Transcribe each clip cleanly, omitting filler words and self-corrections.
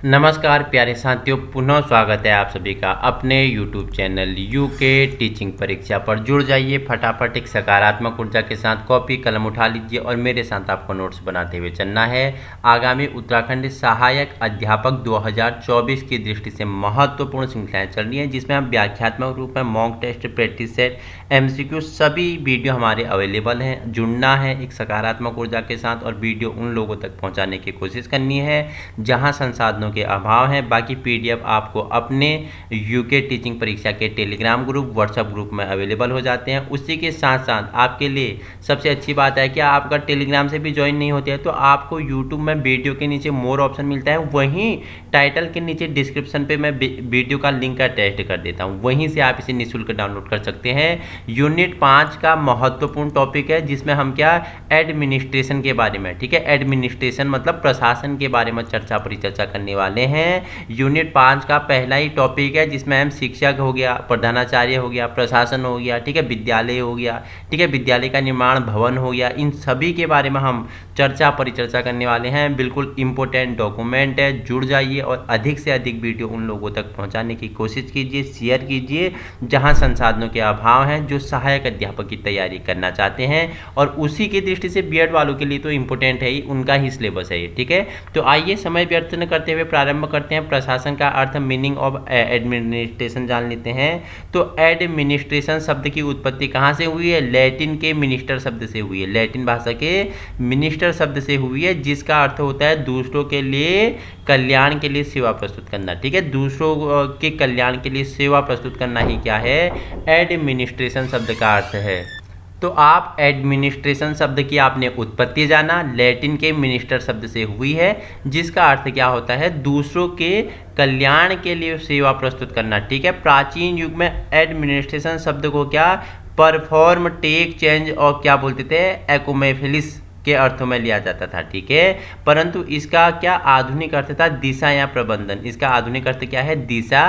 नमस्कार प्यारे साथियों, पुनः स्वागत है आप सभी का अपने YouTube चैनल यूके टीचिंग परीक्षा पर। जुड़ जाइए फटाफट एक सकारात्मक ऊर्जा के साथ, कॉपी कलम उठा लीजिए और मेरे साथ आपको नोट्स बनाते हुए चलना है। आगामी उत्तराखंड सहायक अध्यापक 2024 की दृष्टि से महत्वपूर्ण श्रृंखलाएँ चल रही हैं, जिसमें हम व्याख्यात्मक रूप में mock test, practice set, MCQ सभी वीडियो हमारे अवेलेबल हैं। जुड़ना है एक सकारात्मक ऊर्जा के साथ और वीडियो उन लोगों तक पहुँचाने की कोशिश करनी है जहाँ संसाधनों के अभाव है। बाकी PDF आपको अपने यूके टीचिंग परीक्षा के टेलीग्राम ग्रुप, व्हाट्सएप ग्रुप में अवेलेबल हो जाते हैं। उसी के साथ साथ आपके लिए सबसे अच्छी बात है कि आप अगर टेलीग्राम से भी ज्वाइन नहीं होते हैं तो आपको यूट्यूब में वीडियो के नीचे मोर ऑप्शन मिलता है, वहीं टाइटल के नीचे डिस्क्रिप्शन पे मैं वीडियो का लिंक अटैच कर देता हूँ, वहीं से आप इसे निःशुल्क डाउनलोड कर सकते हैं। यूनिट 5 का महत्वपूर्ण टॉपिक है, जिसमें हम क्या एडमिनिस्ट्रेशन के बारे में, ठीक है, एडमिनिस्ट्रेशन मतलब प्रशासन के बारे में परिचर्चा करने वाले हैं। यूनिट 5 का पहला ही टॉपिक है, जिसमें हम शिक्षक हो गया, प्रधानाचार्य हो गया, प्रशासन हो गया, ठीक है, विद्यालय हो गया, ठीक है, विद्यालय का निर्माण भवन हो गया, इन सभी के बारे में हम परिचर्चा करने वाले हैं। बिल्कुल इंपॉर्टेंट डॉक्यूमेंट है, जुड़ जाइए और अधिक से अधिक वीडियो उन लोगों तक पहुंचाने की कोशिश कीजिए, शेयर कीजिए जहां संसाधनों के अभाव हैं, जो सहायक अध्यापक की तैयारी करना चाहते हैं। और उसी की दृष्टि से बीएड वालों के लिए तो इंपॉर्टेंट है ही, उनका ही सिलेबस है ये, ठीक है। तो आइए समय व्यर्थ न करते हुए प्रारंभ करते हैं। प्रशासन का अर्थ, मीनिंग ऑफ एडमिनिस्ट्रेशन जान लेते हैं। तो एडमिनिस्ट्रेशन शब्द की उत्पत्ति कहाँ से हुई है? लैटिन के मिनिस्टर शब्द से हुई है, लैटिन भाषा के मिनिस्टर शब्द से हुई है, जिसका अर्थ होता है दूसरों के लिए कल्याण के लिए सेवा प्रस्तुत करना, ठीक है। दूसरों के कल्याण के लिए सेवा प्रस्तुत करना ही क्या है? एडमिनिस्ट्रेशन शब्द का अर्थ है। तो आप एडमिनिस्ट्रेशन शब्द की आपने उत्पत्ति जाना, लैटिन के मिनिस्टर शब्द से हुई है, जिसका अर्थ क्या होता है? दूसरों के कल्याण के लिए सेवा प्रस्तुत करना, ठीक है। प्राचीन युग में एडमिनिस्ट्रेशन शब्द को क्या परफॉर्म, टेक, चेंज और क्या बोलते थे? एकोमेफिलिस के अर्थों में लिया जाता था, ठीक है। परंतु इसका क्या आधुनिक अर्थ था? दिशा या प्रबंधन। इसका आधुनिक अर्थ क्या है? दिशा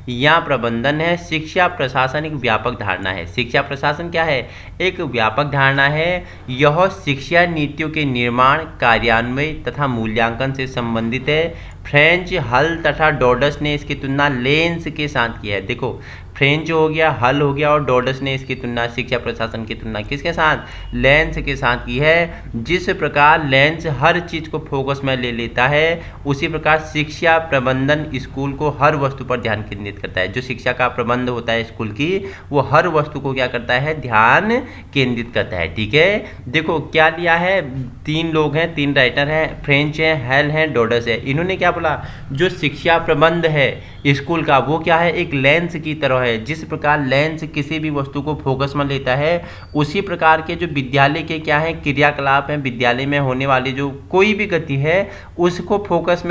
या प्रबंधन है। शिक्षा प्रशासन एक व्यापक धारणा है। शिक्षा प्रशासन क्या है? एक व्यापक धारणा है। यह शिक्षा नीतियों के निर्माण, कार्यान्वयन तथा मूल्यांकन से संबंधित है। फ्रेंच, हल तथा डॉडस ने इसकी तुलना लेंस के साथ की है। देखो, फ्रेंच हो गया, हल हो गया और डॉडस ने इसकी तुलना, शिक्षा प्रशासन की तुलना किसके साथ? लेंस के साथ की है। जिस प्रकार लेंस हर चीज़ को फोकस में ले लेता है, उसी प्रकार शिक्षा प्रबंधन स्कूल को हर वस्तु पर ध्यान केंद्रित करता है। जो शिक्षा का प्रबंध होता है स्कूल की, वो हर वस्तु को क्या करता है? ध्यान केंद्रित करता है, ठीक है। देखो क्या लिया है, 3 लोग हैं, 3 राइटर हैं, फ्रेंच है, हेल है, डॉडस है। इन्होंने क्या बोला? जो शिक्षा प्रबंध है स्कूल का, वो क्या है? एक लेंस की तरह है। जिस प्रकार लेंस किसी भी वस्तु को फोकस में लेता है, उसी प्रकार के जो विद्यालय के क्या है क्रियाकलाप हैं, विद्यालय में होने वाली जो कोई भी गति है, उसको फोकस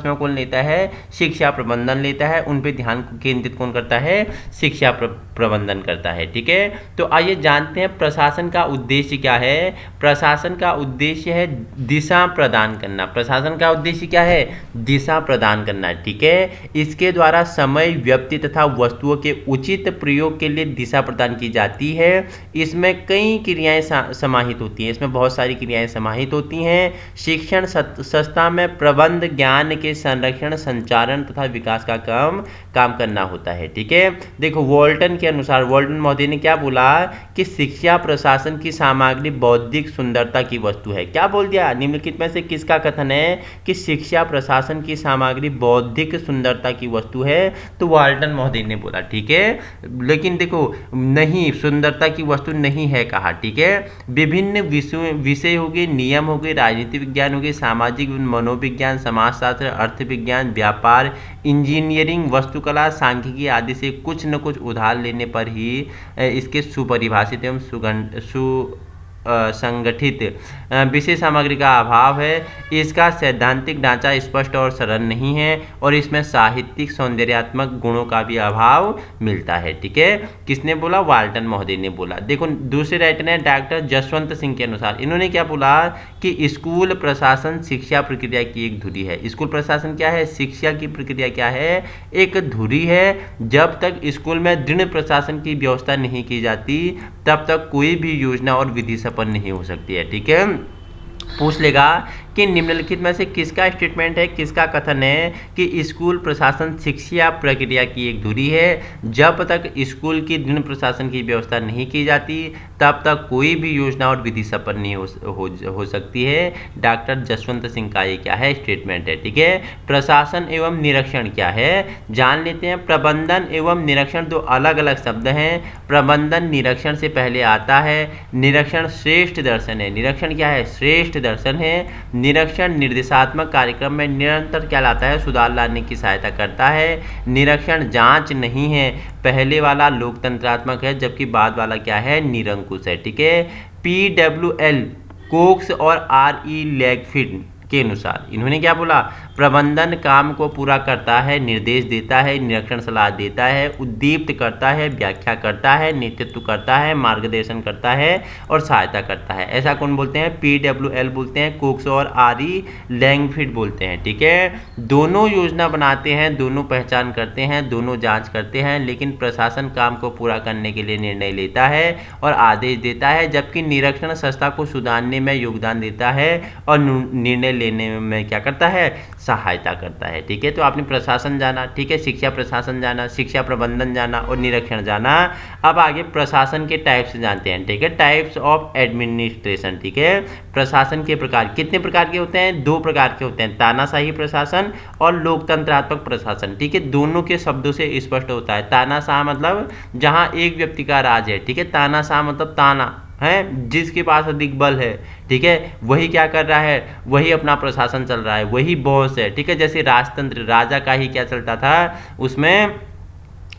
में कौन लेता है? शिक्षा प्रबंधन लेता है। उन पे ध्यान केंद्रित कौन करता है? शिक्षा प्रबंधन करता है, ठीक है। तो आइए जानते हैं प्रशासन का उद्देश्य क्या है। प्रशासन का उद्देश्य है दिशा प्रदान करना। प्रशासन का उद्देश्य क्या है? दिशा प्रदान करना, ठीक है। इसके द्वारा समय, व्यक्ति तथा वस्तुओं के उचित प्रयोग के लिए दिशा प्रदान की जाती है। इसमें कई क्रियाएं समाहित होती हैं, इसमें बहुत सारी क्रियाएं समाहित होती हैं। शिक्षण संस्था में प्रबंध, ज्ञान के संरक्षण, संचारण तथा विकास का काम करना होता है, ठीक है। देखो, वॉल्टन के अनुसार, वॉल्टन महोदय ने क्या बोला कि शिक्षा प्रशासन की सामग्री बौद्धिक सुंदरता की वस्तु है। क्या बोल दिया? निम्नलिखित में से किसका कथन है कि शिक्षा प्रशासन की सामग्री बौद्धिक सुंदरता की वस्तु है? तो वॉल्टन महोदय ने बोला, ठीक है। लेकिन देखो, नहीं, सुंदरता की वस्तु नहीं है कहा, ठीक है। विभिन्न विषय हो गए, नियम हो गए, राजनीति विज्ञान हो गए, सामाजिक मनोविज्ञान, समाजशास्त्र, अर्थ विज्ञान, व्यापार, इंजीनियरिंग, वास्तुकला, सांख्यिकी आदि से कुछ न कुछ उधार लेने पर ही इसके सुपरिभाषित एवं संगठित विषय सामग्री का अभाव है। इसका सैद्धांतिक ढांचा स्पष्ट और सरल नहीं है और इसमें साहित्यिक सौंदर्यात्मक गुणों का भी अभाव मिलता है, ठीक है। किसने बोला? वाल्टन महोदय ने बोला। देखो, दूसरे राइटर है डॉक्टर जसवंत सिंह के अनुसार, इन्होंने क्या बोला कि स्कूल प्रशासन शिक्षा प्रक्रिया की एक धुरी है। स्कूल प्रशासन क्या है? शिक्षा की प्रक्रिया क्या है? एक धुरी है। जब तक स्कूल में दृढ़ प्रशासन की व्यवस्था नहीं की जाती, तब तक कोई भी योजना और विधि सफल नहीं हो सकती है, ठीक है। पूछ लेगा कि निम्नलिखित में से किसका स्टेटमेंट है, किसका कथन है कि स्कूल प्रशासन शिक्षा प्रक्रिया की एक धुरी है। जब तक स्कूल की दृढ़ प्रशासन की व्यवस्था नहीं की जाती तब तक कोई भी योजना और विधि सफल नहीं हो सकती है। डॉक्टर जसवंत सिंह का ये क्या है, स्टेटमेंट है। ठीक है, प्रशासन एवं निरीक्षण क्या है, जान लेते हैं। प्रबंधन एवं निरीक्षण दो अलग अलग शब्द हैं। प्रबंधन निरीक्षण से पहले आता है। निरीक्षण श्रेष्ठ दर्शन है। निरीक्षण क्या है, श्रेष्ठ दर्शन है। निरीक्षण निर्देशात्मक कार्यक्रम में निरंतर क्या लाता है, सुधार लाने की सहायता करता है। निरीक्षण जांच नहीं है। पहले वाला लोकतंत्रात्मक है जबकि बाद वाला क्या है, निरंकुश है। ठीक है, PWL कोक्स और RE लैगफील्ड के अनुसार इन्होंने क्या बोला, प्रबंधन काम को पूरा करता है, निर्देश देता है, निरीक्षण सलाह देता है, उद्दीप्त करता है, व्याख्या करता है, नेतृत्व करता है, मार्गदर्शन करता है और सहायता करता है। ऐसा कौन बोलते हैं, PWL बोलते हैं, कोक्स और RE लैगफील्ड बोलते हैं। ठीक है, दोनों योजना बनाते हैं, दोनों पहचान करते हैं, दोनों जांच करते हैं, लेकिन प्रशासन काम को पूरा करने के लिए निर्णय लेता है और आदेश देता है, जबकि निरीक्षण संस्था को सुधारने में योगदान देता है और निर्णय लेने में क्या करता है, सहायता करता है। ठीक है, तो आपने प्रशासन जाना, ठीक है, शिक्षा प्रशासन जाना, शिक्षा प्रबंधन जाना और निरीक्षण जाना। अब आगे प्रशासन के टाइप्स जानते हैं। ठीक है, टाइप्स ऑफ एडमिनिस्ट्रेशन। ठीक है, प्रशासन के प्रकार कितने प्रकार के होते हैं, 2 प्रकार के होते हैं, तानाशाही प्रशासन और लोकतंत्रात्मक प्रशासन। ठीक है, दोनों के शब्दों से स्पष्ट होता है। तानाशाह मतलब जहां एक व्यक्ति का राज है। ठीक है, तानाशाह मतलब ताना है, जिसके पास अधिक बल है। ठीक है, वही क्या कर रहा है, वही अपना प्रशासन चल रहा है, वही बॉस है। ठीक है, जैसे राजतंत्र, राजा का ही क्या चलता था, उसमें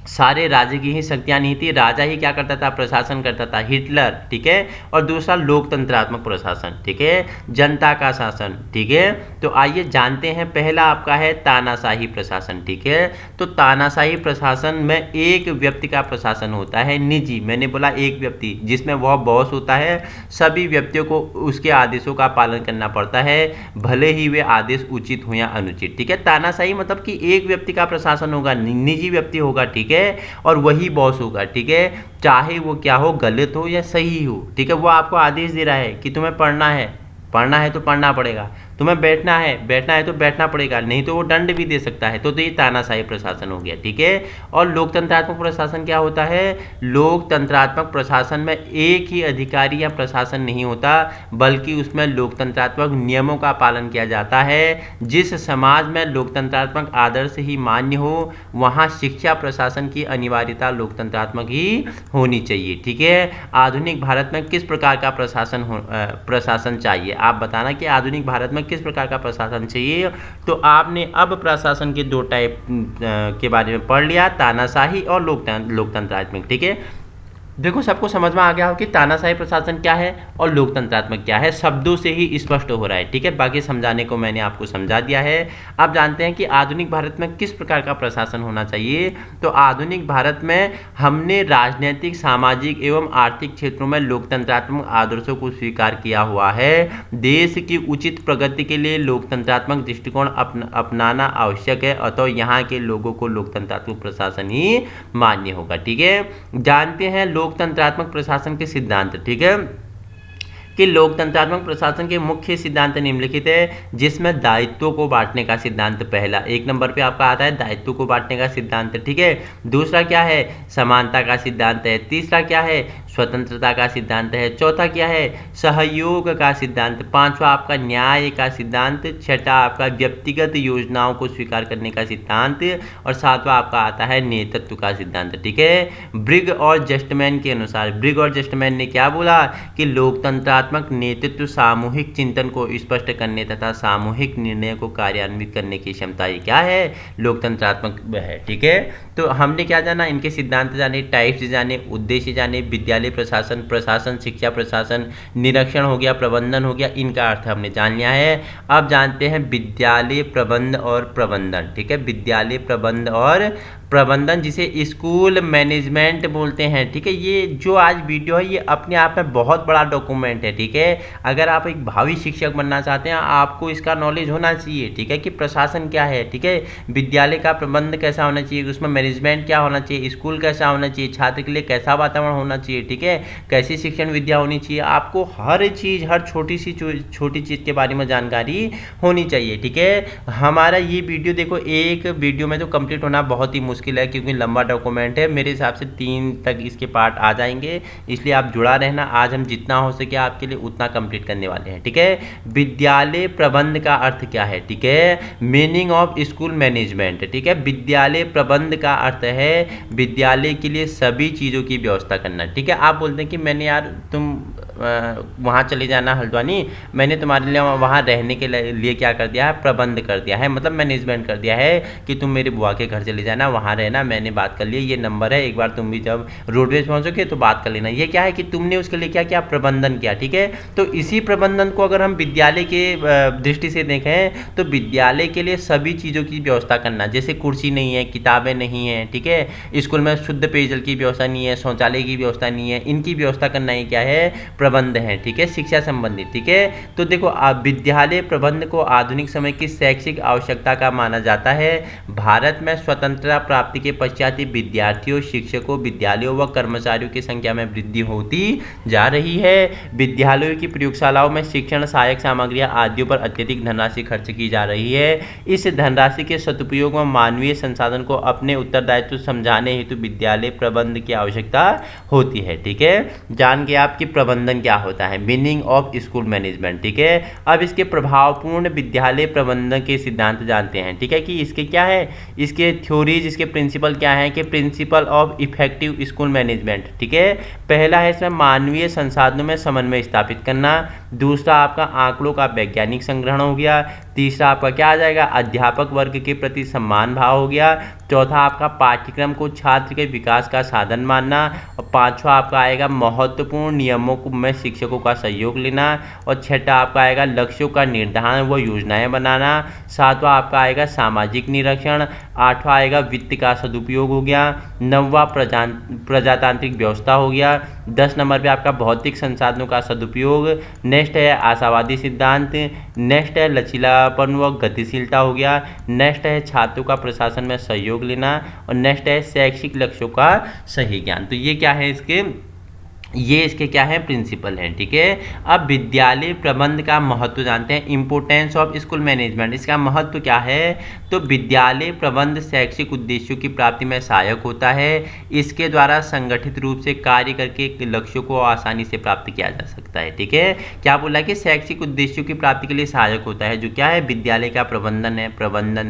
सारे राज्य की ही शक्तियाँ नहीं थी, राजा ही क्या करता था, प्रशासन करता था, हिटलर। ठीक है, और दूसरा लोकतंत्रात्मक प्रशासन। ठीक है, जनता का शासन। ठीक है, तो आइए जानते हैं। पहला आपका है तानाशाही प्रशासन। ठीक है, तो तानाशाही प्रशासन में एक व्यक्ति का प्रशासन होता है, निजी, मैंने बोला एक व्यक्ति, जिसमें वह बॉस होता है। सभी व्यक्तियों को उसके आदेशों का पालन करना पड़ता है, भले ही वे आदेश उचित हो या अनुचित। ठीक है, तानाशाही मतलब कि एक व्यक्ति का प्रशासन होगा, निजी व्यक्ति होगा। ठीक है, और वही बॉस होगा। ठीक है, चाहे वो क्या हो, गलत हो या सही हो। ठीक है, वो आपको आदेश दे रहा है कि तुम्हें पढ़ना है तो पढ़ना पड़ेगा, तुम्हें बैठना है तो बैठना पड़ेगा, नहीं तो वो दंड भी दे सकता है। तो ये तानाशाही प्रशासन हो गया। ठीक है, और लोकतंत्रात्मक प्रशासन क्या होता है, लोकतंत्रात्मक प्रशासन में एक ही अधिकारी या प्रशासन नहीं होता, बल्कि उसमें लोकतंत्रात्मक नियमों का पालन किया जाता है। जिस समाज में लोकतंत्रात्मक आदर्श ही मान्य हो वहाँ शिक्षा प्रशासन की अनिवार्यता लोकतंत्रात्मक ही होनी चाहिए। ठीक है, आधुनिक भारत में किस प्रकार का प्रशासन चाहिए, आप बताना कि आधुनिक भारत में किस प्रकार का प्रशासन चाहिए। तो आपने अब प्रशासन के 2 टाइप के बारे में पढ़ लिया, तानाशाही और लोकतंत्रात्मक। ठीक है, देखो सबको समझ में आ गया हो कि तानाशाही प्रशासन क्या है और लोकतंत्रात्मक क्या है, शब्दों से ही स्पष्ट हो रहा है। ठीक है, बाकी समझाने को मैंने आपको समझा दिया है। अब जानते हैं कि आधुनिक भारत में किस प्रकार का प्रशासन होना चाहिए। तो आधुनिक भारत में हमने राजनीतिक, सामाजिक एवं आर्थिक क्षेत्रों में लोकतंत्रात्मक आदर्शों को स्वीकार किया हुआ है। देश की उचित प्रगति के लिए लोकतंत्रात्मक दृष्टिकोण अपनाना आवश्यक है, अतः यहाँ के लोगों को लोकतंत्रात्मक प्रशासन ही मान्य होगा। ठीक है, जानते हैं लोकतंत्रात्मक प्रशासन के सिद्धांत। ठीक है, कि लोकतंत्रात्मक प्रशासन के मुख्य सिद्धांत निम्नलिखित है, जिसमें दायित्वों को बांटने का सिद्धांत पहला 1 नंबर पे आपका आता है, दायित्व को बांटने का सिद्धांत। ठीक है, दूसरा क्या है, समानता का सिद्धांत है। तीसरा क्या है, स्वतंत्रता का सिद्धांत है। चौथा क्या है, सहयोग का सिद्धांत। पांचवा आपका न्याय का सिद्धांत। छठा आपका व्यक्तिगत योजनाओं को स्वीकार करने का सिद्धांत। और सातवां आपका आता है नेतृत्व का सिद्धांत। ठीक है, ब्रिग और जस्टमैन के अनुसार, ब्रिग और जस्टमैन ने क्या बोला कि लोकतंत्रात्मक नेतृत्व सामूहिक चिंतन को स्पष्ट करने तथा सामूहिक निर्णय को कार्यान्वित करने की क्षमता ये क्या है, लोकतंत्रात्मक है। ठीक है, तो हमने क्या जाना, इनके सिद्धांत जाने, टाइप्स जाने, उद्देश्य जाने, विद्यालय प्रशासन, प्रशासन, शिक्षा प्रशासन, निरीक्षण हो गया, प्रबंधन हो गया, इनका अर्थ हमने जान लिया है। अब जानते हैं विद्यालय प्रबंध और प्रबंधन। ठीक है, विद्यालय प्रबंध और प्रबंधन, जिसे स्कूल मैनेजमेंट बोलते हैं। ठीक है, ये जो आज वीडियो है ये अपने आप में बहुत बड़ा डॉक्यूमेंट है। ठीक है, अगर आप एक भावी शिक्षक बनना चाहते हैं आपको इसका नॉलेज होना चाहिए। ठीक है, कि प्रशासन क्या है, ठीक है, विद्यालय का प्रबंध कैसा होना चाहिए, उसमें मैनेजमेंट क्या होना चाहिए, स्कूल कैसा होना चाहिए, छात्र के लिए कैसा वातावरण होना चाहिए, ठीक है, कैसी शिक्षण विद्या होनी चाहिए। आपको हर चीज़, हर छोटी चीज़ के बारे में जानकारी होनी चाहिए। ठीक है, हमारा ये वीडियो देखो, एक वीडियो में तो कंप्लीट होना बहुत ही मुश्किल है क्योंकि लंबा डॉक्यूमेंट है। मेरे हिसाब से 3 तक इसके पार्ट आ जाएंगे, इसलिए आप जुड़ा रहना। आज हम जितना हो सके आपके लिए उतना कंप्लीट करने वाले हैं। ठीक है, विद्यालय प्रबंध का अर्थ क्या है, ठीक है, मीनिंग ऑफ स्कूल मैनेजमेंट। ठीक है, विद्यालय प्रबंध का अर्थ है विद्यालय के लिए सभी चीज़ों की व्यवस्था करना। ठीक है, आप बोलते हैं कि मैंने यार तुम वहाँ चले जाना हल्द्वानी, मैंने तुम्हारे लिए वहाँ रहने के लिए क्या कर दिया है, प्रबंध कर दिया है, मतलब मैनेजमेंट कर दिया है कि तुम मेरे बुआ के घर चले जाना, वहाँ रहना, मैंने बात कर ली, ये नंबर है, एक बार तुम भी जब रोडवेज पहुँचोगे तो बात कर लेना। ये क्या है कि तुमने उसके लिए क्या किया, प्रबंधन किया। ठीक है, तो इसी प्रबंधन को अगर हम विद्यालय के दृष्टि से देखें तो विद्यालय के लिए सभी चीज़ों की व्यवस्था करना, जैसे कुर्सी नहीं है, किताबें नहीं है, ठीक है, स्कूल में शुद्ध पेयजल की व्यवस्था नहीं है, शौचालय की व्यवस्था नहीं है, इनकी व्यवस्था करना ही क्या है, प्रबंध है। ठीक है, शिक्षा संबंधित। ठीक है, तो देखो विद्यालय प्रबंध को आधुनिक समय की शैक्षिक आवश्यकता का माना जाता है। भारत में स्वतंत्रता प्राप्ति के पश्चात विद्यार्थियों, शिक्षकों, विद्यालयों व कर्मचारियों की संख्या में वृद्धि होती जा रही है। विद्यालयों की प्रयोगशालाओं में शिक्षण सहायक सामग्रियां आदियों पर अत्यधिक धनराशि खर्च की जा रही है। इस धनराशि के सदुपयोग व मानवीय संसाधन को अपने उत्तरदायित्व समझाने हेतु विद्यालय प्रबंध की आवश्यकता होती है। ठीक है, जान के आपकी प्रबंधन क्या होता है, मीनिंग ऑफ स्कूल मैनेजमेंट। ठीक है, अब इसके प्रभावपूर्ण विद्यालय प्रबंधन के सिद्धांत जानते हैं। ठीक है, कि इसके क्या है, इसके थ्योरीज, इसके प्रिंसिपल क्या है, कि principle of effective school management. ठीक है, पहला है इसमें मानवीय संसाधनों में समन्वय स्थापित करना, दूसरा आपका आंकड़ों का वैज्ञानिक संग्रहण हो गया, तीसरा आपका क्या आ जाएगा, अध्यापक वर्ग के प्रति सम्मान भाव हो गया, चौथा आपका पाठ्यक्रम को छात्र के विकास का साधन मानना, और पांचवा आपका आएगा महत्वपूर्ण नियमों में शिक्षकों का सहयोग लेना, और छठा आपका आएगा लक्ष्यों का निर्धारण व योजनाएं बनाना, सातवां आपका आएगा सामाजिक निरीक्षण, आठवां आएगा वित्त का सदुपयोग हो गया, नौवां प्रजातांत्रिक व्यवस्था हो गया, 10 नंबर पे आपका भौतिक संसाधनों का सदुपयोग, नेक्स्ट है आशावादी सिद्धांत, नेक्स्ट है लचीलापन व गतिशीलता हो गया, नेक्स्ट है छात्रों का प्रशासन में सहयोग लेना, और नेक्स्ट है शैक्षिक लक्ष्यों का सही ज्ञान। तो ये क्या है, इसके क्या है, प्रिंसिपल हैं। ठीक है, अब विद्यालय प्रबंध का महत्व जानते हैं, इंपोर्टेंस ऑफ स्कूल मैनेजमेंट। इसका महत्व क्या है, तो विद्यालय प्रबंध शैक्षिक उद्देश्यों की प्राप्ति में सहायक होता है। इसके द्वारा संगठित रूप से कार्य करके लक्ष्यों को आसानी से प्राप्त किया जा सकता है। ठीक है, क्या बोला कि शैक्षिक उद्देश्यों की प्राप्ति के लिए सहायक होता है, जो क्या है, विद्यालय का प्रबंधन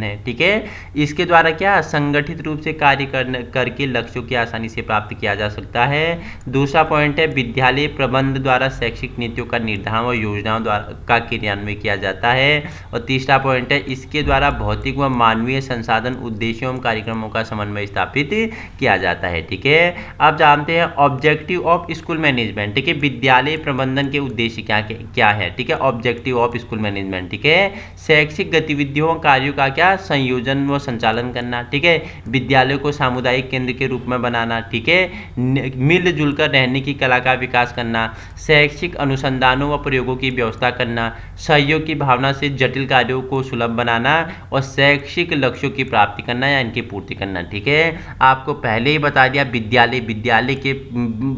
है। ठीक है, इसके द्वारा क्या संगठित रूप से कार्य करके लक्ष्यों की आसानी से प्राप्त किया जा सकता है। दूसरा पॉइंट है विद्यालय प्रबंध द्वारा शैक्षिक नीतियों का निर्धारण व योजनाओं द्वारा का क्रियान्वयन किया जाता है। और तीसरा पॉइंट है इसके द्वारा भौतिक व मानवीय संसाधन उद्देश्यों एवं कार्यक्रमों का समन्वय स्थापित किया जाता है। ठीक है, अब जानते हैं ऑब्जेक्टिव ऑफ स्कूल मैनेजमेंट। ठीक है, विद्यालय प्रबंधन के उद्देश्य क्या है। ठीक है, ऑब्जेक्टिव ऑफ स्कूल मैनेजमेंट। ठीक है, शैक्षिक गतिविधियों कार्यों का क्या संयोजन व संचालन करना। ठीक है, विद्यालय को सामुदायिक केंद्र के रूप में बनाना। ठीक है, मिलजुल कर रहने की कला का विकास करना, शैक्षिक अनुसंधानों व प्रयोगों की व्यवस्था करना, सहयोग की भावना से जटिल कार्यों को सुलभ बनाना, और शैक्षिक लक्ष्यों की प्राप्ति करना या इनकी पूर्ति करना। ठीक है, आपको पहले ही बता दिया विद्यालय के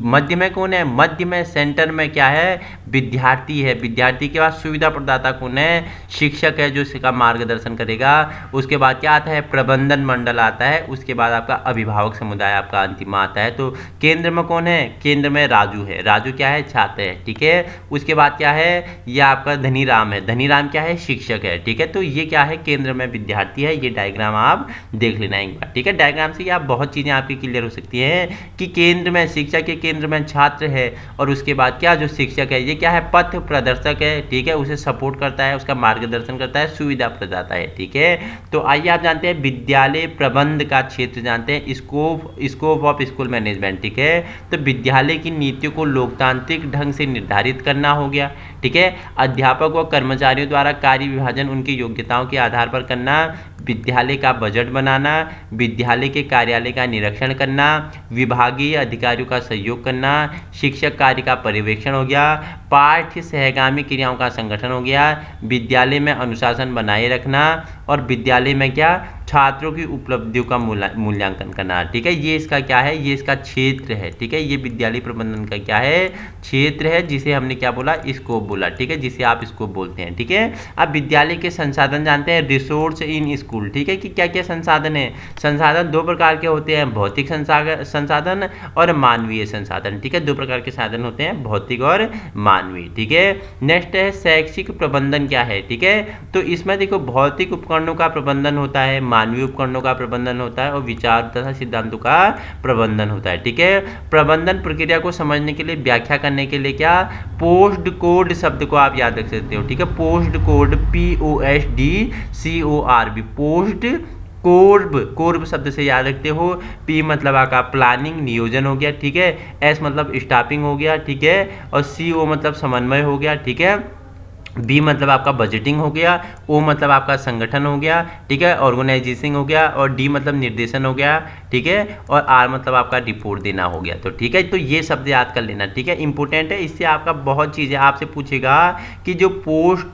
मध्य में कौन है, मध्य में सेंटर में क्या है, विद्यार्थी है। विद्यार्थी के बाद सुविधा प्रदाता कौन है, शिक्षक है जो इसका मार्गदर्शन करेगा। उसके बाद क्या आता है, प्रबंधन मंडल आता है। उसके बाद आपका अभिभावक समुदाय आपका अंतिम आता है। तो केंद्र में कौन है, केंद्र में राजू है। राजू क्या है, छात्र है। ठीक है, उसके बाद क्या है, ये आपका धनीराम है। धनीराम क्या है, शिक्षक है। ठीक है, तो ये क्या है, केंद्र में विद्यार्थी है। ये डायग्राम आप देख लेना एक बार। ठीक है, डायग्राम से आप बहुत चीज़ें आपकी क्लियर हो सकती हैं कि केंद्र में शिक्षक के केंद्र में छात्र है, और उसके बाद क्या, जो शिक्षक है ये क्या है, पथ प्रदर्शक है। ठीक है, उसे सपोर्ट करता है, उसका मार्गदर्शन करता है, सुविधा प्रदाता है। ठीक है, तो आइए आप जानते हैं विद्यालय प्रबंध का क्षेत्र जानते हैं, स्कोप ऑफ स्कूल मैनेजमेंट। ठीक है, तो विद्यालय की नीतियों को लोकतांत्रिक ढंग से निर्धारित करना हो गया। ठीक है, अध्यापक व कर्मचारियों द्वारा कार्य विभाजन उनकी योग्यताओं के आधार पर करना, विद्यालय का बजट बनाना, विद्यालय के कार्यालय का निरीक्षण करना, विभागीय अधिकारियों का सहयोग करना, शिक्षक कार्य का पर्यवेक्षण हो गया, पाठ्य सहगामी क्रियाओं का संगठन हो गया, विद्यालय में अनुशासन बनाए रखना और विद्यालय में क्या छात्रों की उपलब्धियों का मूल्यांकन करना। ठीक है, ये इसका क्या है, ये इसका क्षेत्र है। ठीक है, ये विद्यालय प्रबंधन का क्या है, क्षेत्र है, जिसे हमने क्या बोला, स्कोप बोला। ठीक है, जिसे आप स्कोप बोलते हैं। ठीक है, अब विद्यालय के संसाधन जानते हैं, रिसोर्स इन स्कूल। ठीक है, कि क्या क्या संसाधन है। संसाधन दो प्रकार के होते हैं, भौतिक संसाधन और मानवीय संसाधन। ठीक है, दो प्रकार के साधन होते हैं, भौतिक और मानवीय। ठीक है, नेक्स्ट है शैक्षिक प्रबंधन क्या है। ठीक है, तो इसमें देखो भौतिक उपकरणों का प्रबंधन होता है, मानवीय उपकरणों का प्रबंधन होता है और विचार तथा सिद्धांतों का प्रबंधन होता है। ठीक है, प्रबंधन प्रक्रिया को समझने के लिए, व्याख्या करने के लिए क्या पोस्ट कोड शब्द को आप याद रख सकते हो। ठीक है, पोस्ट कोड POSTCORB पोस्ट कोर्ब शब्द से याद रखते हो। P मतलब आपका प्लानिंग नियोजन हो गया। ठीक है, S मतलब स्टाफिंग हो गया। ठीक है, और CO मतलब समन्वय हो गया। ठीक है, बी मतलब आपका बजटिंग हो गया, ओ मतलब आपका संगठन हो गया। ठीक है, ऑर्गेनाइजेशन हो गया और डी मतलब निर्देशन हो गया। ठीक है, और आर मतलब आपका रिपोर्ट देना हो गया। तो ठीक है, तो ये शब्द याद कर लेना। ठीक है, इंपॉर्टेंट है, इससे आपका बहुत चीज़ें आपसे पूछेगा कि जो पोस्ट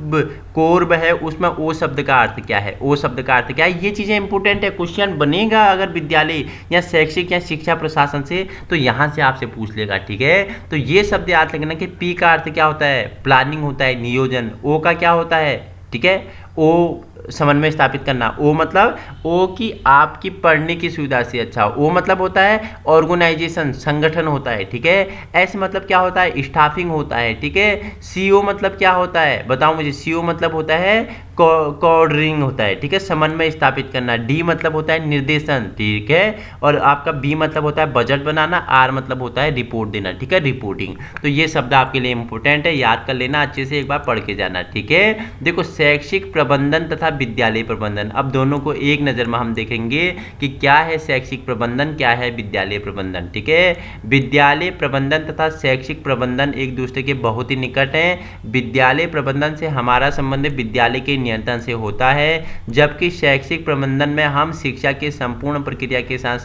कोर्ब है उसमें ओ शब्द का अर्थ क्या है, ओ शब्द का अर्थ क्या है। ये चीज़ें इंपॉर्टेंट है, क्वेश्चन बनेगा अगर विद्यालय या शैक्षिक या शिक्षा प्रशासन से, तो यहाँ से आपसे पूछ लेगा। ठीक है, तो ये शब्द याद रखना कि पी का अर्थ क्या होता है, प्लानिंग होता है, नियोजन। ओ का क्या होता है, ठीक है, ओ समन्वय स्थापित करना। ओ मतलब ओ की आपकी पढ़ने की सुविधा से अच्छा। ओ मतलब होता है ऑर्गेनाइजेशन, संगठन होता है। ठीक है, एस मतलब क्या होता है, स्टाफिंग होता है। ठीक है, सीओ मतलब क्या होता है, बताओ मुझे। सीओ मतलब होता है कोऑर्डिनेटिंग होता है। ठीक है, समन्वय स्थापित करना। डी मतलब होता है निर्देशन। ठीक है, और आपका बी मतलब होता है बजट बनाना। आर मतलब होता है रिपोर्ट देना। ठीक है, रिपोर्टिंग। तो ये शब्द आपके लिए इंपॉर्टेंट है, याद कर लेना, अच्छे से एक बार पढ़ के जाना। ठीक है, देखो शैक्षिक प्रबंधन तथा विद्यालय प्रबंधन, अब दोनों को एक नज़र में हम देखेंगे कि क्या है शैक्षिक प्रबंधन, क्या है विद्यालय प्रबंधन। ठीक है, विद्यालय प्रबंधन तथा शैक्षिक प्रबंधन एक दूसरे के बहुत ही निकट हैं। विद्यालय प्रबंधन से हमारा संबंध विद्यालय के नियंत्रण से होता है, जबकि शैक्षिक प्रबंधन में हम शिक्षा के संपूर्ण प्रक्रिया के साथ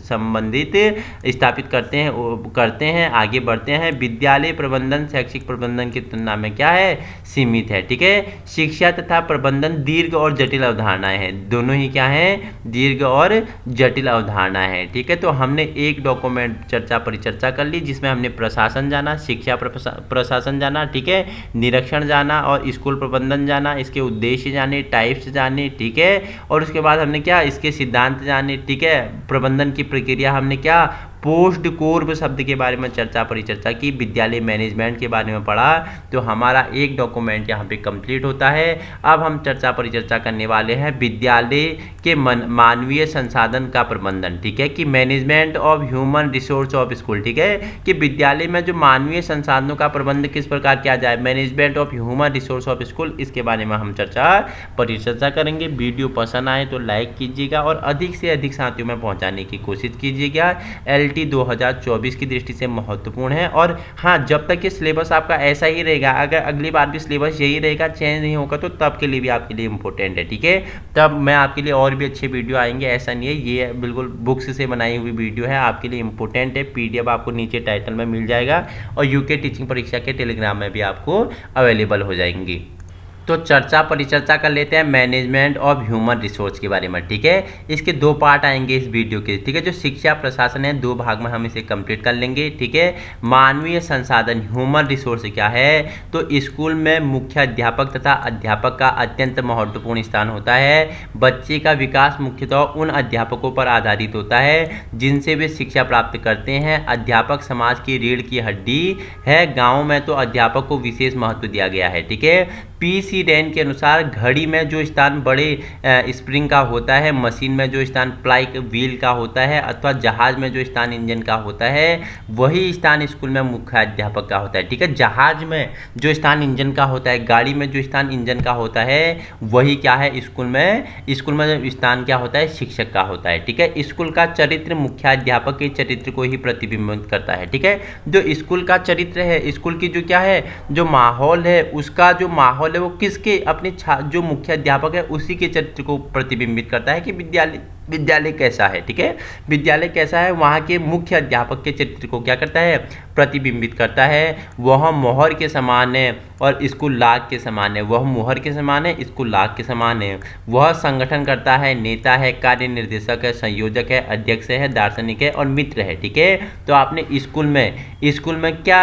संबंधित स्थापित करते हैं, आगे बढ़ते हैं। विद्यालय प्रबंधन शैक्षिक प्रबंधन की तुलना में क्या है, सीमित है। ठीक है, शिक्षा तथा प्रबंधन दीर्घ और जटिल अवधारणाएं हैं, दोनों ही क्या हैं, दीर्घ और जटिल अवधारणाएं हैं। ठीक है, तो हमने एक डॉक्यूमेंट परिचर्चा कर ली, जिसमें हमने प्रशासन जाना, शिक्षा प्रशासन जाना। ठीक है, निरीक्षण जाना और स्कूल प्रबंधन जाना, इसके उद्देश्य जाने, टाइप्स जाने। ठीक है, और उसके बाद हमने क्या, इसके सिद्धांत जाने। ठीक है, प्रबंधन की प्रक्रिया हमने क्या, पोस्ट कोर्ब शब्द के बारे में परिचर्चा की, विद्यालय मैनेजमेंट के बारे में पढ़ा। तो हमारा एक डॉक्यूमेंट यहाँ पे कंप्लीट होता है। अब हम परिचर्चा करने वाले हैं विद्यालय के मानवीय संसाधन का प्रबंधन। ठीक है, कि management of human resource of school. ठीक है, कि विद्यालय में जो मानवीय संसाधनों का प्रबंध किस प्रकार किया जाए, management of human resource of school, इसके बारे में हम परिचर्चा करेंगे। वीडियो पसंद आए तो लाइक कीजिएगा और अधिक से अधिक साथियों में पहुँचाने की कोशिश कीजिएगा। LT 2024 की दृष्टि से महत्वपूर्ण है। और हाँ, जब तक ये सिलेबस आपका ऐसा ही रहेगा, अगर अगली बार भी सिलेबस यही रहेगा, चेंज नहीं होगा, तो तब के लिए भी आपके लिए इंपॉर्टेंट है। ठीक है, तब मैं आपके लिए और भी अच्छे वीडियो आएंगे, ऐसा नहीं है, ये बिल्कुल बुक्स से बनाई हुई वीडियो है, आपके लिए इंपॉर्टेंट है। PDF आपको नीचे टाइटल में मिल जाएगा और यूके टीचिंग परीक्षा के टेलीग्राम में भी आपको अवेलेबल हो जाएंगी। तो परिचर्चा कर लेते हैं मैनेजमेंट ऑफ ह्यूमन रिसोर्स के बारे में। ठीक है, इसके दो पार्ट आएंगे इस वीडियो के। ठीक है, जो शिक्षा प्रशासन है, दो भाग में हम इसे कंप्लीट कर लेंगे। ठीक है, मानवीय संसाधन ह्यूमन रिसोर्स क्या है, तो स्कूल में मुख्य अध्यापक तथा अध्यापक का अत्यंत महत्वपूर्ण स्थान होता है। बच्चे का विकास मुख्यतः उन अध्यापकों पर आधारित होता है जिनसे वे शिक्षा प्राप्त करते हैं। अध्यापक समाज की रीढ़ की हड्डी है। गाँव में तो अध्यापक को विशेष महत्व दिया गया है। ठीक है, PC डैन के अनुसार घड़ी में जो स्थान बड़े स्प्रिंग का होता है, मशीन में जो स्थान प्लाई व्हील का होता है, अथवा जहाज में जो स्थान इंजन का होता है, वही स्थान स्कूल में मुख्य अध्यापक का होता है। ठीक है, जहाज में जो स्थान इंजन का होता है, गाड़ी में जो स्थान इंजन का होता है, वही क्या है, स्कूल में स्थान क्या होता है, शिक्षक का होता है। ठीक है, स्कूल का चरित्र मुख्याध्यापक के चरित्र को ही प्रतिबिंबित करता है। ठीक है, जो स्कूल का चरित्र है, स्कूल की जो क्या है, जो माहौल है, उसका जो माहौल माहौल है वो किसके अपने जो मुख्य अध्यापक है उसी के चरित्र को प्रतिबिंबित करता है कि विद्यालय कैसा है। ठीक है, विद्यालय कैसा है वहाँ के मुख्य अध्यापक के चरित्र को क्या करता है, प्रतिबिंबित करता है। वह मोहर के समान है और स्कूल लाग के समान है। वह मोहर के समान है, स्कूल लाग के समान है। वह संगठन करता है, नेता है, कार्य निर्देशक है, संयोजक है, अध्यक्ष है, दार्शनिक है और मित्र है। ठीक है, तो आपने स्कूल में क्या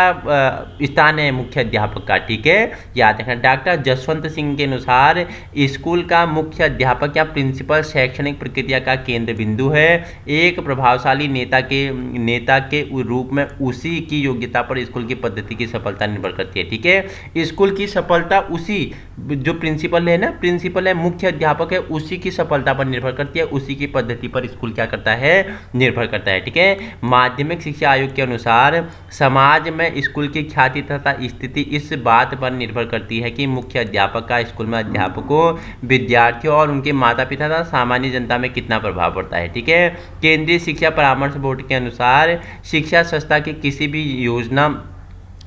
स्थान है मुख्य अध्यापक का। ठीक है, याद रखना। डॉक्टर जसवंत सिंह के अनुसार स्कूल का मुख्य अध्यापक या प्रिंसिपल शैक्षणिक प्रक्रिया का केंद्र बिंदु है। एक प्रभावशाली नेता के रूप में उसी की योग्यता पर स्कूल की पद्धति की सफलता निर्भर करती है। ठीक है, स्कूल की सफलता उसी जो प्रिंसिपल है ना, प्रिंसिपल है, मुख्य अध्यापक है, उसी की सफलता पर निर्भर करती है, उसी की पद्धति पर स्कूल क्या करता है, निर्भर करता है। ठीक है, माध्यमिक शिक्षा आयोग के अनुसार समाज में स्कूल की ख्याति तथा स्थिति इस बात पर निर्भर करती है कि मुख्य अध्यापक का स्कूल में अध्यापकों, विद्यार्थियों और उनके माता पिता तथा सामान्य जनता में कितना प्रभाव पड़ता है। ठीक है, केंद्रीय शिक्षा परामर्श बोर्ड के अनुसार शिक्षा संस्था की किसी भी योजना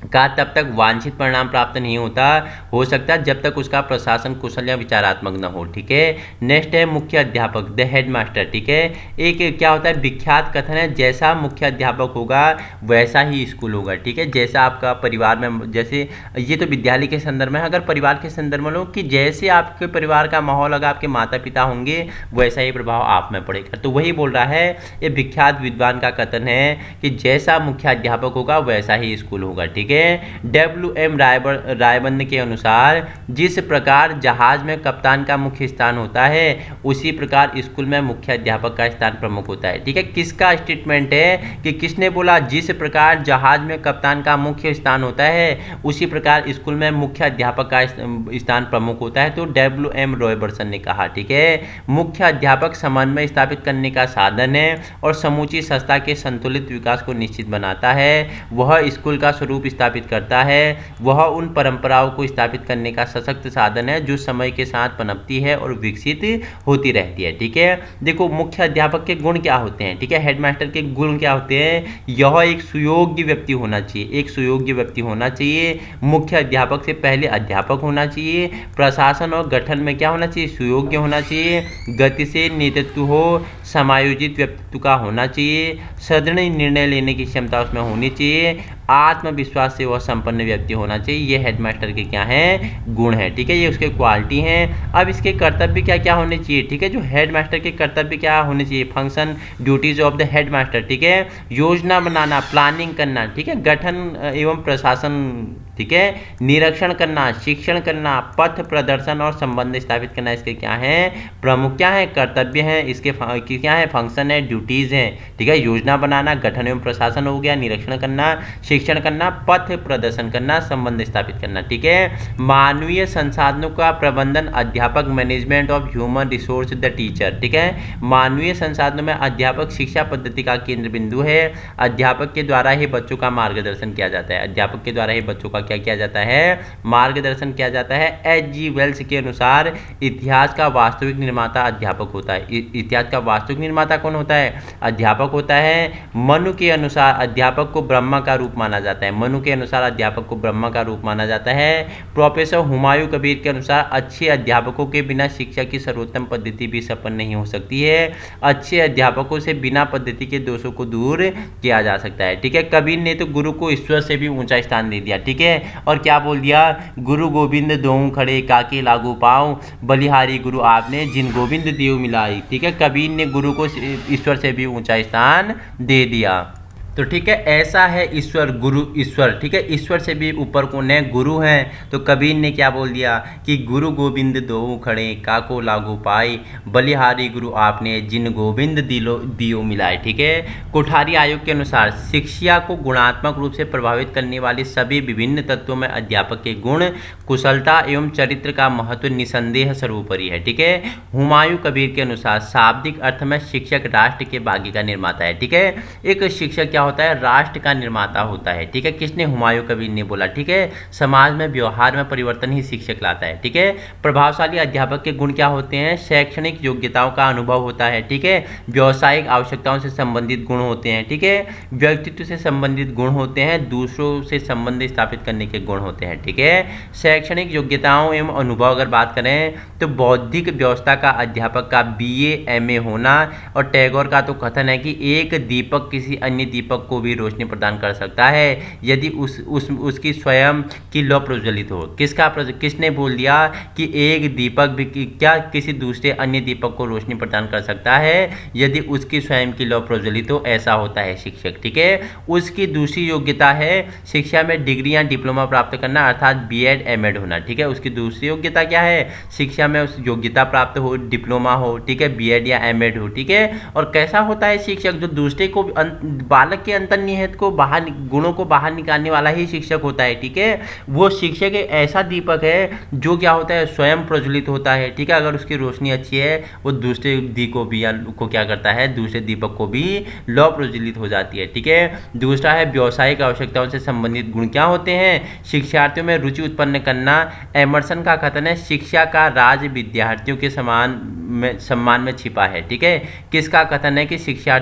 का तब तक वांछित परिणाम प्राप्त नहीं हो सकता जब तक उसका प्रशासन कुशल या विचारात्मक न हो। ठीक है, नेक्स्ट है मुख्य अध्यापक, द हेडमास्टर। ठीक है, एक क्या होता है, विख्यात कथन है, जैसा मुख्य अध्यापक होगा वैसा ही स्कूल होगा। ठीक है, जैसा आपका परिवार में, जैसे ये तो विद्यालय के संदर्भ में, अगर परिवार के संदर्भ में लो कि जैसे आपके परिवार का माहौल अगर आपके माता पिता होंगे वैसा ही प्रभाव आप में पड़ेगा। तो वही बोल रहा है, ये विख्यात विद्वान का कथन है कि जैसा मुख्य अध्यापक होगा वैसा ही स्कूल होगा। ठीक है, WM रायबंद के अनुसार जिस प्रकार जहाज में कप्तान का मुख्य स्थान होता है उसी प्रकार स्कूल में मुख्य अध्यापक का स्थान प्रमुख होता है। ठीक है, किसका स्टेटमेंट है कि किसने बोला, जिस प्रकार जहाज में कप्तान का मुख्य स्थान होता है उसी प्रकार स्कूल में मुख्य अध्यापक का स्थान प्रमुख होता है। तो WM रॉयबर्सन ने कहा। ठीक है, मुख्य अध्यापक समन्वय स्थापित करने का साधन है और समूची संस्था के संतुलित विकास को निश्चित बनाता है। वह स्कूल का स्वरूप स्थापित करता है। वह उन परंपराओं को स्थापित करने का सशक्त साधन है जो समय के साथ पनपती है और विकसित होती रहती है। ठीक है, देखो मुख्य अध्यापक के गुण क्या होते हैं। ठीक है, हेडमास्टर के गुण क्या होते हैं, यह एक सुयोग्य व्यक्ति होना चाहिए, एक सुयोग्य व्यक्ति होना चाहिए। मुख्य अध्यापक से पहले अध्यापक होना चाहिए। प्रशासन और गठन में क्या होना चाहिए, सुयोग्य होना चाहिए। गतिशील नेतृत्व हो, समायोजित व्यक्तित्व का होना चाहिए। सदृढ़ निर्णय लेने की क्षमता उसमें होनी चाहिए। आत्मविश्वास से वह संपन्न व्यक्ति होना चाहिए। ये हेडमास्टर के क्या हैं, गुण हैं। ठीक है, ये उसके क्वालिटी हैं। अब इसके कर्तव्य क्या क्या होने चाहिए। ठीक है, जो हेडमास्टर के कर्तव्य क्या होने चाहिए, function duties of the headmaster. ठीक है, योजना बनाना, प्लानिंग करना। ठीक है, गठन एवं प्रशासन। ठीक है, निरीक्षण करना, शिक्षण करना, पथ प्रदर्शन और संबंध स्थापित करना, इसके क्या हैं, प्रमुख क्या है, कर्तव्य हैं। इसके क्या है, फंक्शन है, ड्यूटीज हैं। ठीक है, योजना बनाना, गठन एवं प्रशासन हो गया, निरीक्षण करना, शिक्षण करना, पथ प्रदर्शन करना, संबंध स्थापित करना। ठीक है, मानवीय संसाधनों का प्रबंधन, अध्यापक, management of human resource the teacher. ठीक है, मानवीय संसाधनों में अध्यापक शिक्षा पद्धति का केंद्र बिंदु है। अध्यापक के द्वारा ही बच्चों का मार्गदर्शन किया जाता है। अध्यापक के द्वारा ही बच्चों का क्या किया जाता है, मार्गदर्शन किया जाता है। H.G. वेल्स के अनुसार इतिहास का वास्तविक निर्माता अध्यापक होता है। इतिहास का वास्तविक निर्माता कौन होता है, अध्यापक होता है। मनु के अनुसार अध्यापक को ब्रह्मा का रूप माना जाता है। मनु के अनुसार अध्यापक को ब्रह्मा का रूप माना जाता है। प्रोफेसर हुमायूं कबीर के अनुसार अच्छे अध्यापकों के बिना शिक्षा की सर्वोत्तम पद्धति भी संपन्न नहीं हो सकती है। अच्छे अध्यापकों से बिना पद्धति के दोषों को दूर किया जा सकता है। ठीक है, कबीर ने तो गुरु को ईश्वर से भी ऊंचा स्थान दे दिया। ठीक है, और क्या बोल दिया, गुरु गोविंद दोऊ खड़े काके लागू पाऊं, बलिहारी गुरु आपने जिन गोविंद देव मिलाई। ठीक है, कबीर ने गुरु को ईश्वर से भी ऊंचा स्थान दे दिया। तो ठीक है, ऐसा है ईश्वर, गुरु ईश्वर। ठीक है, ईश्वर से भी ऊपर कौन है, गुरु हैं। तो कबीर ने क्या बोल दिया कि गुरु गोविंद दोऊ खड़े काको लागू पाई, बलिहारी गुरु आपने जिन गोविंद दियो मिलाए। ठीक है, कोठारी आयोग के अनुसार शिक्षा को गुणात्मक रूप से प्रभावित करने वाले सभी विभिन्न तत्वों में अध्यापक के गुण, कुशलता एवं चरित्र का महत्व निसंदेह सर्वोपरि है। ठीक है, हुमायूं कबीर के अनुसार शाब्दिक अर्थ में शिक्षक राष्ट्र के भाग्य का निर्माता है। ठीक है, एक शिक्षक क्या होता है, राष्ट्र का निर्माता होता है। ठीक है, किसने? हुमायूं कबीर ने बोला। ठीक है, समाज में व्यवहार में परिवर्तन ही शिक्षक लाता है। ठीक है, प्रभावशाली अध्यापक के गुण क्या होते हैं? शैक्षणिक योग्यताओं का अनुभव होता है। ठीक है, व्यावसायिक आवश्यकताओं से संबंधित गुण होते हैं। ठीक है, व्यक्तित्व से संबंधित गुण होते हैं, दूसरों से संबंध स्थापित करने के गुण होते हैं। ठीक है, शैक्षणिक योग्यताओं एवं अनुभव अगर बात करें तो बौद्धिक व्यवस्था का अध्यापक का BA MA होना, और टैगोर का तो कथन है कि एक दीपक किसी अन्य दीपक को भी रोशनी प्रदान कर सकता है यदि उसकी स्वयं की लौ प्रज्वलित हो। किसने बोल दिया कि एक दीपक भी क्या किसी दूसरे अन्य दीपक को रोशनी प्रदान कर सकता है यदि उसकी स्वयं की लौ प्रज्वलित हो? ऐसा होता है शिक्षक। ठीक है, उसकी दूसरी योग्यता है शिक्षा में डिग्री या डिप्लोमा प्राप्त करना, अर्थात B.Ed M.Ed होना। ठीक है, उसकी दूसरी योग्यता क्या है? शिक्षा में उस योग्यता प्राप्त हो, डिप्लोमा हो, ठीक है, B.Ed या M.Ed हो। ठीक है, और कैसा होता है शिक्षक? जो दूसरे को बालक के अंतर्निहित को बाहर गुणों को बाहर निकालने वाला ही शिक्षक होता है। ठीक है, वो शिक्षक एक ऐसा दीपक है जो क्या होता है? स्वयं प्रज्वलित होता है। ठीक है, अगर उसकी रोशनी अच्छी है वो दूसरे दीप को भी को क्या करता है? दूसरे दीपक को भी लौ प्रज्वलित हो जाती है। ठीक है, दूसरा है व्यावसायिक आवश्यकताओं से संबंधित गुण क्या होते हैं? शिक्षार्थियों में रुचि उत्पन्न करना। एमर्सन का कथन है शिक्षा का राज विद्यार्थियों के सम्मान में छिपा है। ठीक है, किसका कथन है कि शिक्षा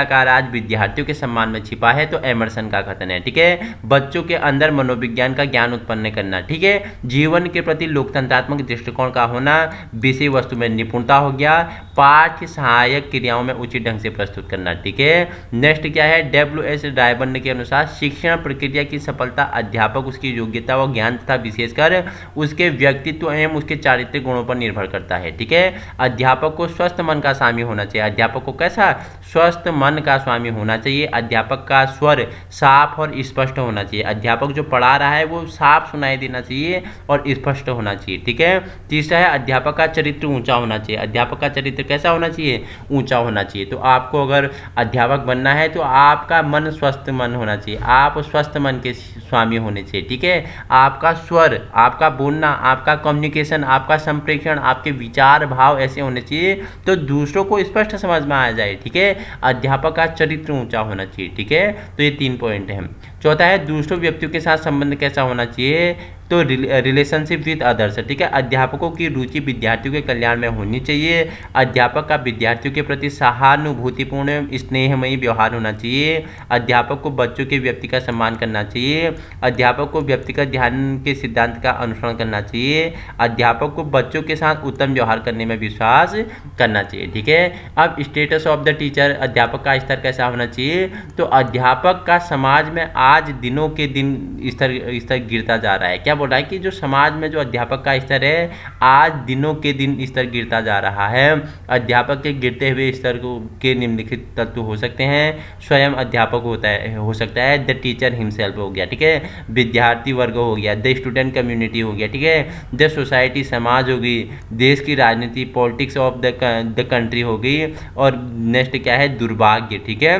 का राज विद्यार्थियों के सम्मान में छिपा है? तो एमर्सन का कथन है। ठीक है, बच्चों के अंदर मनोविज्ञान का ज्ञान उत्पन्न करना। ठीक है, जीवन के प्रति लोकतंत्रात्मक दृष्टिकोण का होना, विषय वस्तु में निपुणता हो गया, पाठ्य सहायक क्रियाओं में उचित ढंग से प्रस्तुत करना। ठीक है, नेक्स्ट क्या है? WS डायबर्न के अनुसार शिक्षण प्रक्रिया की सफलता अध्यापक उसकी योग्यता व ज्ञान तथा विशेषकर उसके व्यक्तित्व एवं उसके चारित्रिक गुणों पर निर्भर करता है। ठीक है, अध्यापक को स्वस्थ मन का स्वामी होना चाहिए। अध्यापक को कैसा? स्वस्थ मन का स्वामी होना चाहिए। अध्यापक का स्वर साफ और स्पष्ट होना चाहिए। अध्यापक जो पढ़ा रहा है वो साफ सुनाई देना चाहिए और स्पष्ट होना चाहिए। ठीक है, तीसरा है अध्यापक का चरित्र ऊंचा होना चाहिए। अध्यापक का चरित्र कैसा होना चाहिए? ऊंचा होना चाहिए। तो आपको अगर अध्यापक बनना है तो आपका मन स्वस्थ मन होना चाहिए, आप स्वस्थ मन के स्वामी होने चाहिए। ठीक है, आपका स्वर, आपका बोलना, आपका कम्युनिकेशन, आपका संप्रेषण, आपके विचार भाव ऐसे होने चाहिए तो दूसरों को स्पष्ट समझ में आ जाए। ठीक है, अध्यापक का चरित्र ऊंचा होना चाहिए। ठीक है, तो ये 3 पॉइंट हैं। चौथा है दूसरों व्यक्तियों के साथ संबंध कैसा होना चाहिए? तो रिलेशनशिप विद अदर्स। ठीक है, अध्यापकों की रुचि विद्यार्थियों के कल्याण में होनी चाहिए। अध्यापक का विद्यार्थियों के प्रति सहानुभूतिपूर्ण स्नेहमयी व्यवहार होना चाहिए। अध्यापक को बच्चों के व्यक्ति का सम्मान करना चाहिए। अध्यापक को व्यक्तिगत ध्यान के सिद्धांत का अनुसरण करना चाहिए। अध्यापक को बच्चों के साथ उत्तम व्यवहार करने में विश्वास करना चाहिए। ठीक है, अब स्टेटस ऑफ द टीचर, अध्यापक का स्तर कैसा होना चाहिए? तो अध्यापक का समाज में आज दिनों के दिन स्तर गिरता जा रहा है। क्या बोल रहा है कि जो समाज में जो अध्यापक का स्तर है आज दिनों के दिन स्तर गिरता जा रहा है। अध्यापक के गिरते हुए स्तर के निम्नलिखित तत्व हो सकते हैं। स्वयं अध्यापक हो सकता है, द टीचर हिमसेल्फ हो गया। ठीक है, विद्यार्थी वर्ग हो गया, द स्टूडेंट कम्युनिटी हो गया। ठीक है, द सोसाइटी समाज होगी, देश की राजनीति पॉलिटिक्स ऑफ द कंट्री होगी, और नेक्स्ट क्या है? दुर्भाग्य। ठीक है,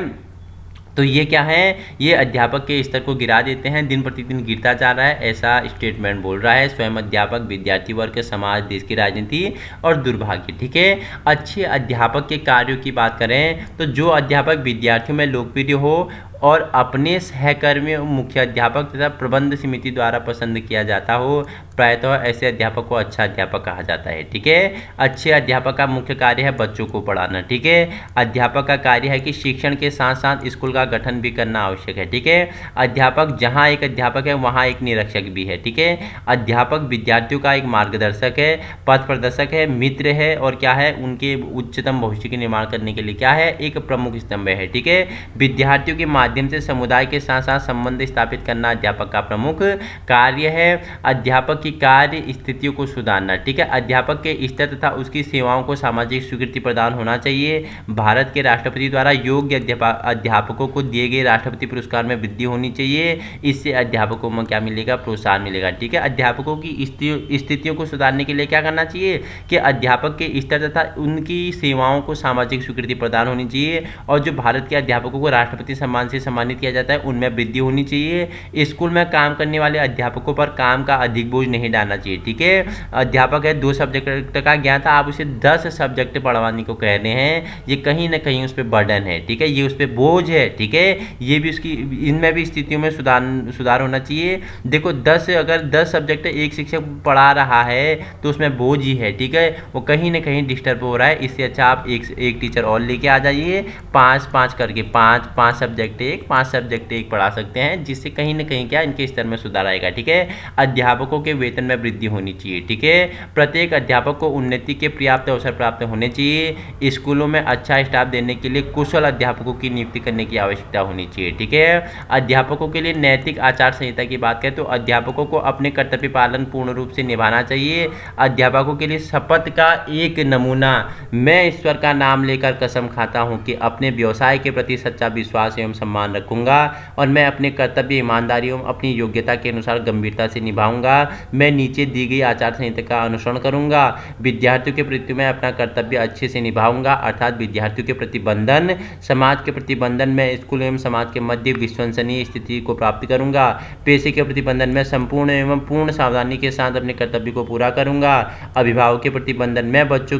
तो ये क्या है? ये अध्यापक के स्तर को गिरा देते हैं, दिन प्रतिदिन गिरता जा रहा है, ऐसा स्टेटमेंट बोल रहा है। स्वयं अध्यापक, विद्यार्थी वर्ग, समाज, देश की राजनीति और दुर्भाग्य। ठीक है, अच्छे अध्यापक के कार्यों की बात करें तो जो अध्यापक विद्यार्थियों में लोकप्रिय हो और अपने सहकर्मियों, मुख्य अध्यापक तथा प्रबंध समिति द्वारा पसंद किया जाता हो, प्रायतः ऐसे अध्यापक को अच्छा अध्यापक कहा जाता है। ठीक है, अच्छे अध्यापक का मुख्य कार्य है बच्चों को पढ़ाना। ठीक है, अध्यापक का कार्य है कि शिक्षण के साथ साथ स्कूल का गठन भी करना आवश्यक है। ठीक है, अध्यापक, जहाँ एक अध्यापक है वहाँ एक निरीक्षक भी है। ठीक है, अध्यापक विद्यार्थियों का एक मार्गदर्शक है, पथ प्रदर्शक है, मित्र है, और क्या है? उनके उच्चतम भविष्य के निर्माण करने के लिए क्या है? एक प्रमुख स्तंभ है। ठीक है, विद्यार्थियों के माध्यम से समुदाय के साथ साथ संबंध स्थापित करना अध्यापक का प्रमुख कार्य है। अध्यापक की कार्य स्थितियों को सुधारना। ठीक है, अध्यापक के स्तर तथा उसकी सेवाओं को सामाजिक स्वीकृति प्रदान होना चाहिए। भारत के राष्ट्रपति द्वारा योग्य अध्यापकों को दिए गए राष्ट्रपति पुरस्कार में वृद्धि होनी चाहिए। इससे अध्यापकों में क्या मिलेगा? प्रोत्साहन मिलेगा। ठीक है, अध्यापकों की स्थितियों को सुधारने के लिए क्या करना चाहिए कि अध्यापक के स्तर तथा उनकी सेवाओं को सामाजिक स्वीकृति प्रदान होनी चाहिए, और जो भारत के अध्यापकों को राष्ट्रपति सम्मान से सम्मानित किया जाता है उनमें वृद्धि होनी चाहिए। स्कूल में काम करने वाले अध्यापकों पर काम का अधिक बोझ नहीं डालना चाहिए, ठीक है। अध्यापक है 2 सब्जेक्ट का ज्ञान था, आप उसे 10 सब्जेक्ट पढ़वाने को कह रहे हैं, ये कहीं ना कहीं उस पर बर्डन है, ठीक है, ये उस पर बोझ है, ठीक है। ये भी उसकी इनमें भी स्थितियों में सुधार होना चाहिए। देखो अगर 10 सब्जेक्ट एक शिक्षक पढ़ा रहा है तो उसमें बोझ ही है, ठीक है, वो कहीं ना कहीं डिस्टर्ब हो रहा है। इससे अच्छा आप एक टीचर और लेके आ जाइए, 5-5 करके 5 सब्जेक्ट एक पढ़ा सकते हैं, जिससे कहीं ना कहीं क्या इनके स्तर में सुधार आएगा, ठीक है। अध्यापकों के वेतन में वृद्धि होनी चाहिए, ठीक है। प्रत्येक अध्यापक को उन्नति के पर्याप्त अवसर प्राप्त होने चाहिए। स्कूलों में अच्छा स्टाफ देने के लिए कुशल अध्यापकों की नियुक्ति करने की आवश्यकता होनी चाहिए, ठीक है। अध्यापकों के लिए नैतिक आचार संहिता की बात करें तो अध्यापकों को अपने कर्तव्य पालन पूर्ण रूप से निभाना चाहिए। अध्यापकों के लिए शपथ का एक नमूना, मैं ईश्वर का नाम लेकर कसम खाता हूं कि अपने व्यवसाय के प्रति सच्चा विश्वास एवं सम्मान रखूंगा और मैं अपने कर्तव्य ईमानदारी एवं अपनी योग्यता के अनुसार गंभीरता से निभाऊंगा। मैं नीचे दी गई आचार संहिता का अनुसरण करूंगा। विद्यार्थियों के प्रति मैं अपना कर्तव्य अच्छे से निभाऊंगा, अर्थात विद्यार्थियों के प्रतिबंधन, समाज के प्रतिबंधन में स्कूल एवं समाज के मध्य विश्वसनीय स्थिति को प्राप्त करूंगा। पेशे के प्रतिबंधन में संपूर्ण एवं पूर्ण सावधानी के साथ अपने कर्तव्य को पूरा करूंगा। अभिभावक के प्रतिबंधन में बच्चों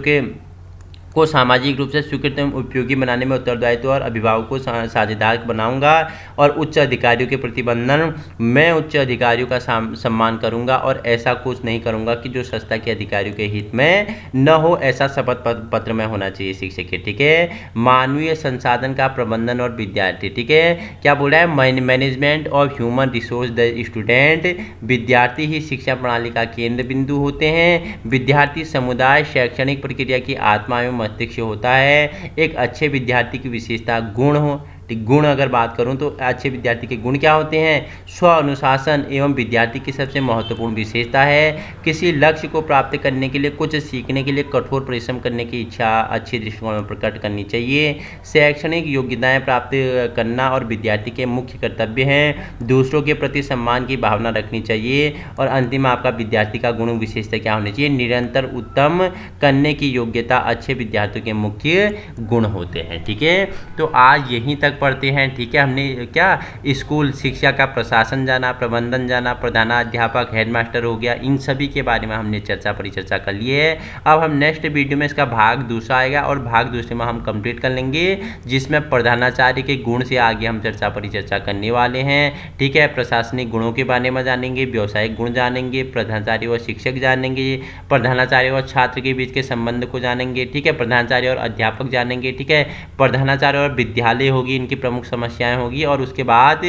को सामाजिक रूप से स्वीकृत एवं उपयोगी बनाने में उत्तरदायित्व और अभिभावक को साझेदार बनाऊंगा। और उच्च अधिकारियों के प्रतिबंधन, मैं उच्च अधिकारियों का सम्मान करूंगा और ऐसा कुछ नहीं करूंगा कि जो संस्था के अधिकारियों के हित में न हो, ऐसा शपथ पत्र में होना चाहिए शिक्षक के, ठीक है। मानवीय संसाधन का प्रबंधन और विद्यार्थी, ठीक है, क्या बोल रहा है, management of human resource the student, विद्यार्थी ही शिक्षा प्रणाली का केंद्र बिंदु होते हैं। विद्यार्थी समुदाय शैक्षणिक प्रक्रिया की आत्मा एवं मस्तिष्क होता है। एक अच्छे विद्यार्थी की विशेषता गुण हो, गुण अगर बात करूं तो अच्छे विद्यार्थी के गुण क्या होते हैं, स्व अनुशासन एवं विद्यार्थी की सबसे महत्वपूर्ण विशेषता है। किसी लक्ष्य को प्राप्त करने के लिए, कुछ सीखने के लिए कठोर परिश्रम करने की इच्छा अच्छे दृष्टिकोण में प्रकट करनी चाहिए। शैक्षणिक योग्यताएं प्राप्त करना और विद्यार्थी के मुख्य कर्तव्य हैं। दूसरों के प्रति सम्मान की भावना रखनी चाहिए। और अंतिम आपका विद्यार्थी का गुण विशेषता क्या होनी चाहिए, निरंतर उत्तम करने की योग्यता अच्छे विद्यार्थियों के मुख्य गुण होते हैं, ठीक है। तो आज यहीं तक पढ़ते हैं, ठीक है। हमने क्या स्कूल शिक्षा का प्रशासन जाना, प्रबंधन जाना, प्रधानाध्यापक, हेडमास्टर हो गया, इन सभी के बारे में हमने परिचर्चा कर ली है। अब हम नेक्स्ट वीडियो में इसका भाग दूसरा आएगा और भाग दूसरे में हम कंप्लीट कर लेंगे, जिसमें प्रधानाचार्य के गुण से आगे हम परिचर्चा करने वाले हैं, ठीक है। प्रशासनिक गुणों के बारे में जानेंगे, व्यावसायिक गुण जानेंगे, प्रधानाचार्य और शिक्षक जानेंगे, प्रधानाचार्य और छात्र के बीच के संबंध को जानेंगे, ठीक है। प्रधानाचार्य और अध्यापक जानेंगे, ठीक है। प्रधानाचार्य और विद्यालय होगी, इनकी प्रमुख समस्याएं होगी। और उसके बाद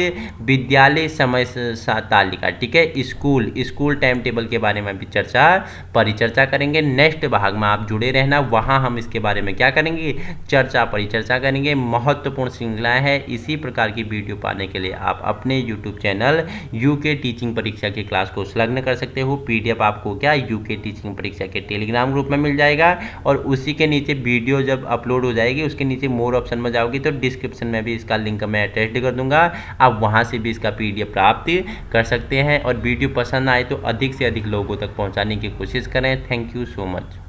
विद्यालय समय तालिका, ठीक है, स्कूल टाइम टेबल के बारे में भी परिचर्चा करेंगे। नेक्स्ट भाग में आप जुड़े रहना, वहां हम इसके बारे में क्या करेंगे, परिचर्चा करेंगे। महत्वपूर्ण श्रृंखलाएं है। इसी प्रकार की वीडियो पाने के लिए आप अपने यूट्यूब चैनल यूके टीचिंग परीक्षा की क्लास को संलग्न कर सकते हो। पीडीएफ आपको क्या यूके टीचिंग परीक्षा के टेलीग्राम ग्रुप में मिल जाएगा और उसी के नीचे वीडियो जब अपलोड हो जाएगी उसके नीचे मोर ऑप्शन में जाओगी तो डिस्क्रिप्शन में भी इसका लिंक मैं अटैच कर दूंगा, आप वहां से भी इसका पीडीएफ प्राप्त कर सकते हैं। और वीडियो पसंद आए तो अधिक से अधिक लोगों तक पहुंचाने की कोशिश करें। Thank you so much.